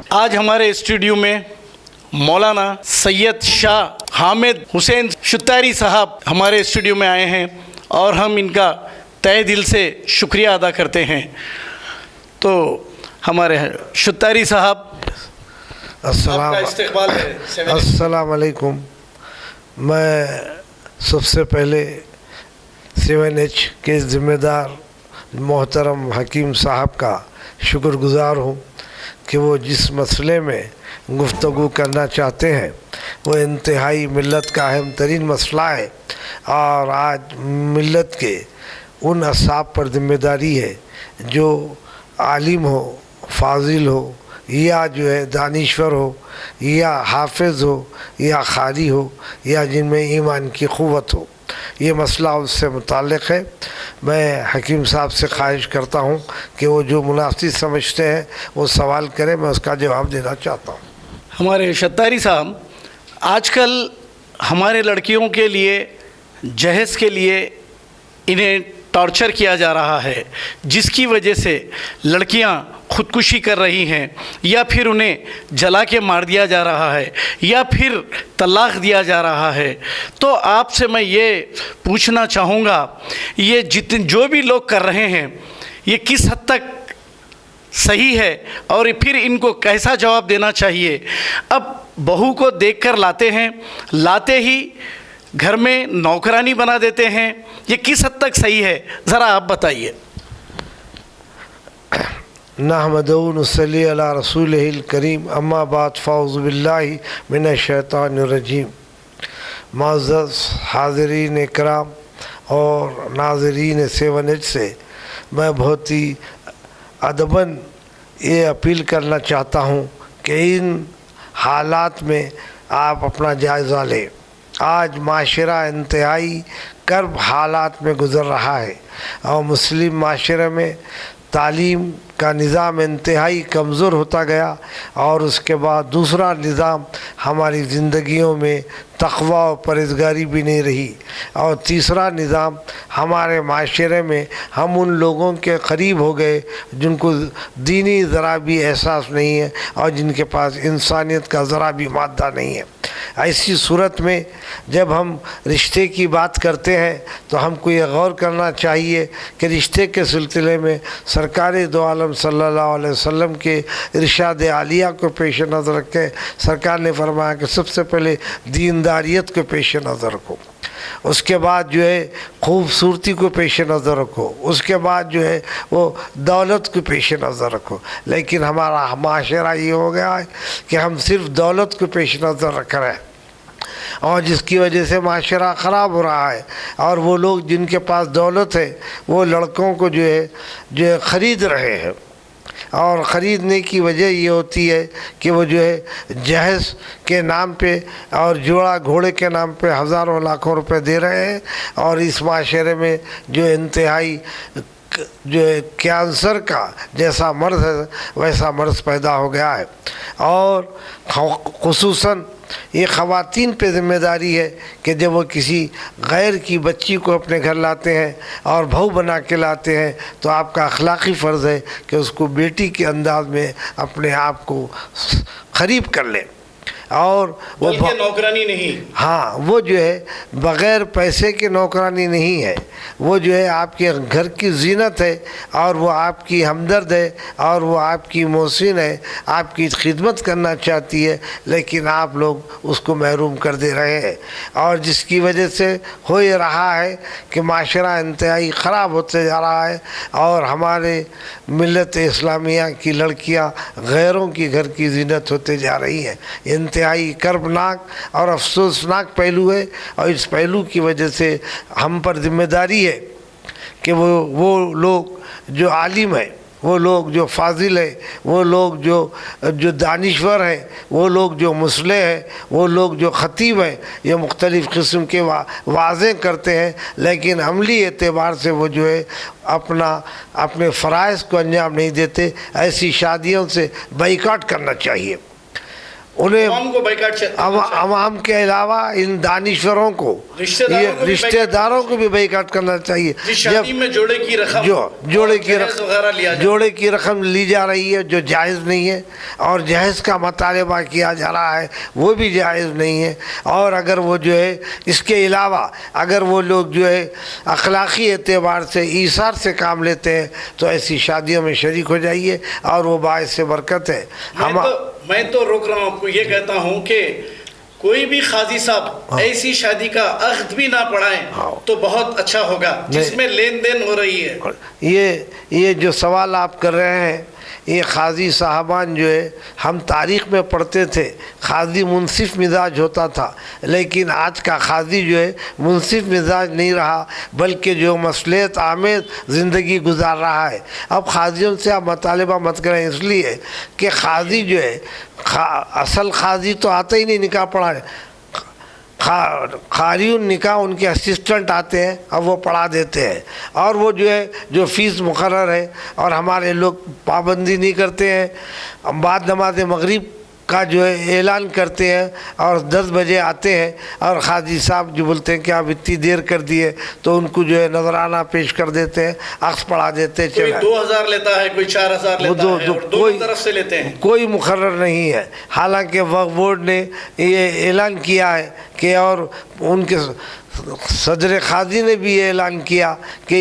आज हमारे स्टूडियो में मौलाना सैयद शाह हामिद हुसैन शुत्तारी साहब हमारे स्टूडियो में आए हैं और हम इनका तहे दिल से शुक्रिया अदा करते हैं। तो हमारे शुत्तारी साहब, आपका इस्तकबाल है। अस्सलाम वालेकुम। मैं सबसे पहले 7H के ज़िम्मेदार मोहतरम हकीम साहब का शुक्रगुज़ार हूँ कि वो जिस मसले में गुफ्तगू करना चाहते हैं वो इंतहाई मिल्लत का अहम तरीन मसला है और आज मिल्लत के उन असाब पर ज़िम्मेदारी है जो आलिम हो, फाजिल हो या जो है दानिश्वर हो या हाफिज़ हो या ख़ारी हो या जिनमें ईमान की क़ुव्वत हो। ये मसला उससे मुताल्लिक़ है। मैं हकीम साहब से ख्वाहिश करता हूँ कि वो जो मुनासिब समझते हैं वो सवाल करें, मैं उसका जवाब देना चाहता हूँ। हमारे शुत्तारी साहब, आजकल हमारे लड़कियों के लिए जहेज़ के लिए इन्हें टॉर्चर किया जा रहा है, जिसकी वजह से लड़कियां ख़ुदकुशी कर रही हैं या फिर उन्हें जला के मार दिया जा रहा है या फिर तलाक़ दिया जा रहा है। तो आपसे मैं ये पूछना चाहूँगा, ये जो भी लोग कर रहे हैं ये किस हद तक सही है और फिर इनको कैसा जवाब देना चाहिए? अब बहू को देखकर लाते हैं, लाते ही घर में नौकरानी बना देते हैं, ये किस हद तक सही है, ज़रा आप बताइए। नहमदु व नसल्ली अला रसूलिहिल करीम, अम्मा बाद, फ़ाउज़ु बिल्लाहि मिनश शैतानिर रजीम। मुअज़्ज़ज़ हाज़िरीन इकराम और नाज़रीन 7H से मैं बहुत ही अदबन ये अपील करना चाहता हूँ कि इन हालात में आप अपना जायज़ा लें। आज माशरा इंतहाई कर्ब हालात में गुज़र रहा है और मुस्लिम माशरे में तालीम का निज़ाम इंतहाई कमज़ोर होता गया और उसके बाद दूसरा निज़ाम हमारी ज़िंदगियों में तक़वा और परहेज़गारी भी नहीं रही और तीसरा निज़ाम हमारे माशरे में हम उन लोगों के क़रीब हो गए जिनको दीनी ज़रा भी एहसास नहीं है और जिनके पास इंसानियत का ज़रा भी मादा नहीं है। ऐसी सूरत में जब हम रिश्ते की बात करते हैं तो हमको ये गौर करना चाहिए कि रिश्ते के सिलसिले में सरकार दो आलम सल्लल्लाहु अलैहि वसल्लम के इरशाद आलिया को पेश नज़र रखें। सरकार ने फरमाया कि सबसे पहले दीनदारियत को पेश नज़र रखो, उसके बाद जो है खूबसूरती को पेश नज़र रखो, उसके बाद जो है वो दौलत को पेश नज़र रखो। लेकिन हमारा माशरा ये हो गया है कि हम सिर्फ दौलत को पेश नज़र रख रहे हैं और जिसकी वजह से माशरा ख़राब हो रहा है। और वो लोग जिनके पास दौलत है वो लड़कों को जो है ख़रीद रहे हैं और ख़रीदने की वजह ये होती है कि वो जो है जहेज़ के नाम पे और जोड़ा घोड़े के नाम पे हज़ारों लाखों रुपए दे रहे हैं और इस माशरे में जो इंतहाई जो है कैंसर का जैसा मर्ज़ है वैसा मर्ज़ पैदा हो गया है। और ख़ुसूसन ये ख़वातीन पे ज़िम्मेदारी है कि जब वो किसी गैर की बच्ची को अपने घर लाते हैं और बहू बना के लाते हैं तो आपका अखलाक़ी फ़र्ज़ है कि उसको बेटी के अंदाज में अपने आप को क़रीब कर लें और वो नौकरानी नहीं, हाँ, वो जो है बग़ैर पैसे के नौकरानी नहीं है, वो जो है आपके घर की ज़ीनत है और वो आपकी हमदर्द है और वो आपकी मोहसिन है, आपकी खिदमत करना चाहती है, लेकिन आप लोग उसको महरूम कर दे रहे हैं। और जिसकी वजह से हो ये रहा है कि माशरा इंतहाई ख़राब होते जा रहा है और हमारे मिल्लत इस्लामिया की लड़कियाँ गैरों की घर की ज़ीनत होते जा रही हैं। इंतहाई कर्बनाक और अफसोसनाक पहलू है और इस पहलू की वजह से हम पर ज़िम्मेदारी है कि वो लोग जो आलिम है, वो लोग जो फाजिल है, वो लोग जो दानिश्वर हैं, वो लोग जो मुसल्ह हैं, वो लोग जो ख़तीब हैं, ये मुख्तलिफ़ किस्म के वाज़े करते हैं, लेकिन अमली एतबार से वो जो है अपने फ़राइज़ को अंजाम नहीं देते। ऐसी शादियों से बाइकाट करना चाहिए। उन्हें आवाम को बाइकाट आवाम के अलावा इन दानिश्वरों को, ये रिश्तेदारों को भी बाइकाट करना चाहिए। शादी में जोड़े की रकम जोड़े की रकम ली जा रही है जो जायज़ नहीं है, और जहेज़ का मुतालबा किया जा रहा है वो भी जायज़ नहीं है। और अगर वो जो है इसके अलावा अगर वो लोग जो है अखलाक़ी एतबार से ईसार से काम लेते हैं तो ऐसी शादियों में शरीक हो जाइए और वो बाइस बरकत है। मैं तो रोक रहा हूँ, आपको ये कहता हूँ कि कोई भी काजी साहब ऐसी शादी का अख्द भी ना पढ़ाएं तो बहुत अच्छा होगा जिसमें लेन देन हो रही है। ये जो सवाल आप कर रहे हैं, ये काजी साहबान जो है हम तारीख़ में पढ़ते थे काजी मुनसिफ मिजाज होता था, लेकिन आज का काजी जो है मुनसिफ मिजाज नहीं रहा बल्कि जो मसलियत आमेज़ ज़िंदगी गुजार रहा है। अब काजियों से आप मुतालबा मत करें इसलिए कि काजी जो है असल काजी तो आता ही नहीं निकाह पढ़ाए, क़ारिउन निकाह उनके असिस्टेंट आते हैं अब वो पढ़ा देते हैं, और वो जो है जो फ़ीस मुकर्रर है और हमारे लोग पाबंदी नहीं करते हैं। बाद नमाज मगरिब का जो है ऐलान करते हैं और 10 बजे आते हैं और काजी साहब जो बोलते हैं कि आप इतनी देर कर दिए तो उनको जो है नजराना पेश कर देते हैं, अक्स पढ़ा देते हैं। कोई 2000 लेता है, कोई 4000 लेता है और दोनों तरफ से लेते हैं, कोई मुकर्रर नहीं है। हालांकि वक्फ बोर्ड ने ये ऐलान किया है कि और उनके सदर काजी ने भी ये ऐलान किया कि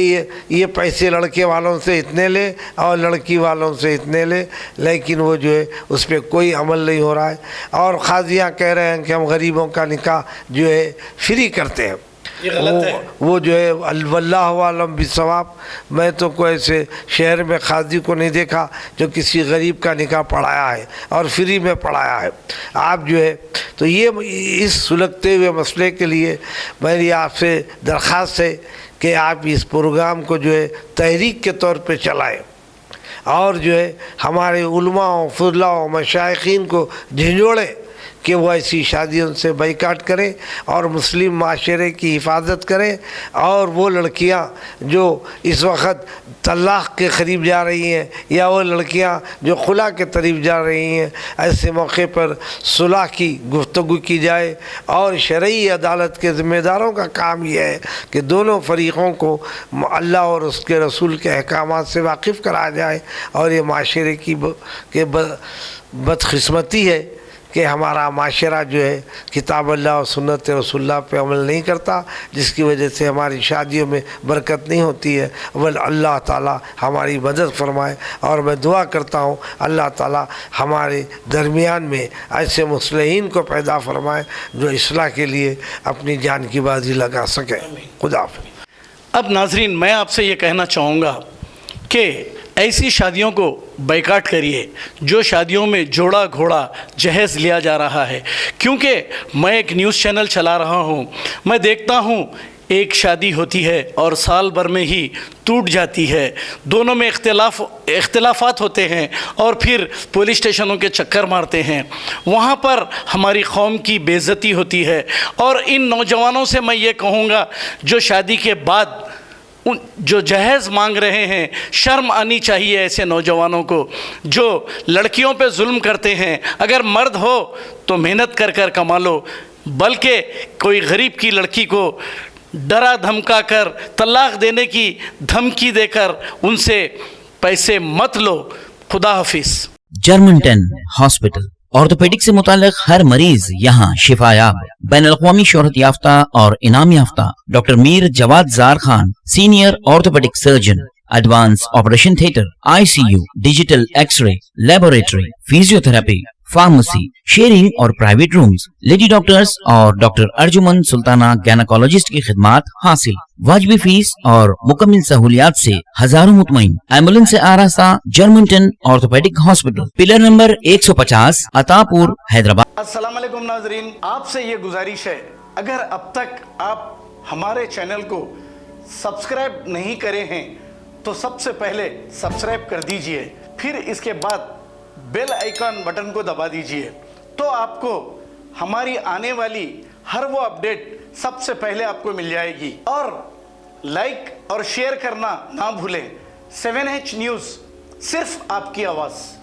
ये पैसे लड़के वालों से इतने ले और लड़की वालों से इतने ले, लेकिन वो जो है उस पर कोई अमल नहीं हो रहा है। और काजियाँ कह रहे हैं कि हम गरीबों का निकाह जो है फ्री करते हैं। वो जो है वल्लाहु आलम बिस्सवाब। मैं तो कोई ऐसे शहर में काजी को नहीं देखा जो किसी गरीब का निकाह पढ़ाया है और फ्री में पढ़ाया है। आप जो है तो ये इस सुलगते हुए मसले के लिए मेरी आपसे दरख्वास्त है कि आप इस प्रोग्राम को जो है तहरीक के तौर पे चलाएं और जो है हमारे उलमा और फुज़ला और मशाइखीन को झिझोड़ें कि वो ऐसी शादियों से बाइकाट करें और मुस्लिम माशरे की हिफाजत करें। और वो लड़कियां जो इस वक्त तलाक़ के करीब जा रही हैं या वो लड़कियां जो खुला के करीब जा रही हैं, ऐसे मौके पर सुलह की गुफ्तगू की जाए। और शरई अदालत के ज़िम्मेदारों का काम यह है कि दोनों फ़रीक़ों को अल्लाह और उसके रसूल के अहकामात से वाकिफ़ कराया जाए। और ये माशरे की बदकिस्मती है कि हमारा माशरा जो है किताब अल्लाह और सुन्नत रसूलुल्लाह पे अमल नहीं करता, जिसकी वजह से हमारी शादियों में बरकत नहीं होती है। वल अल्लाह ताला हमारी मदद फरमाए। और मैं दुआ करता हूँ अल्लाह ताला हमारे दरमियान में ऐसे मुस्लिहीन को पैदा फरमाए जो इस्लाह के लिए अपनी जान की बाजी लगा सके। खुदा हाफ़िज़। अब नाजरीन मैं आपसे ये कहना चाहूँगा कि ऐसी शादियों को बाइकाट करिए जो शादियों में जोड़ा घोड़ा जहेज़ लिया जा रहा है। क्योंकि मैं एक न्यूज़ चैनल चला रहा हूँ, मैं देखता हूँ एक शादी होती है और साल भर में ही टूट जाती है, दोनों में इख्तिलाफ़ात होते हैं और फिर पुलिस स्टेशनों के चक्कर मारते हैं। वहाँ पर हमारी कौम की बेइज्जती होती है। और इन नौजवानों से मैं ये कहूँगा जो शादी के बाद जो जहेज़ मांग रहे हैं, शर्म आनी चाहिए ऐसे नौजवानों को जो लड़कियों पे जुल्म करते हैं। अगर मर्द हो तो मेहनत कर कर कमा लो, बल्कि कोई गरीब की लड़की को डरा धमका कर तलाक देने की धमकी देकर उनसे पैसे मत लो। खुदा हाफिज़। जर्मनटन हॉस्पिटल ऑर्थोपेडिक से मुताल्लिक हर मरीज यहाँ शिफायाब। बैनुल-अक़वामी शोहरत याफ्ता और इनाम याफ्ता doctor Mir Jawad Zar Khan, senior orthopaedic surgeon, advance operation theatre, ICU, digital x-ray, laboratory, physiotherapy, pharmacy, sharing और प्राइवेट रूम्स, लेडी डॉक्टर्स और डॉक्टर अर्जुमन सुल्ताना गैनकोलॉजिस्ट की खिदमात हासिल। वाजबी फीस और मुकम्मल सहूलियात से हजारों मुतमईन। एम्बुलेंस से आरास्ता Germanten orthopaedic hospital, pillar number 150, Attapur, Hyderabad. अस्सलाम वालेकुम नाजरीन, आपसे ये गुजारिश है, अगर अब तक आप हमारे चैनल को सब्सक्राइब नहीं करे हैं तो सबसे पहले सब्सक्राइब कर दीजिए, फिर इसके बाद बेल आइकन बटन को दबा दीजिए, तो आपको हमारी आने वाली हर वो अपडेट सबसे पहले आपको मिल जाएगी। और लाइक और शेयर करना ना भूलें। 7H न्यूज़, सिर्फ आपकी आवाज़।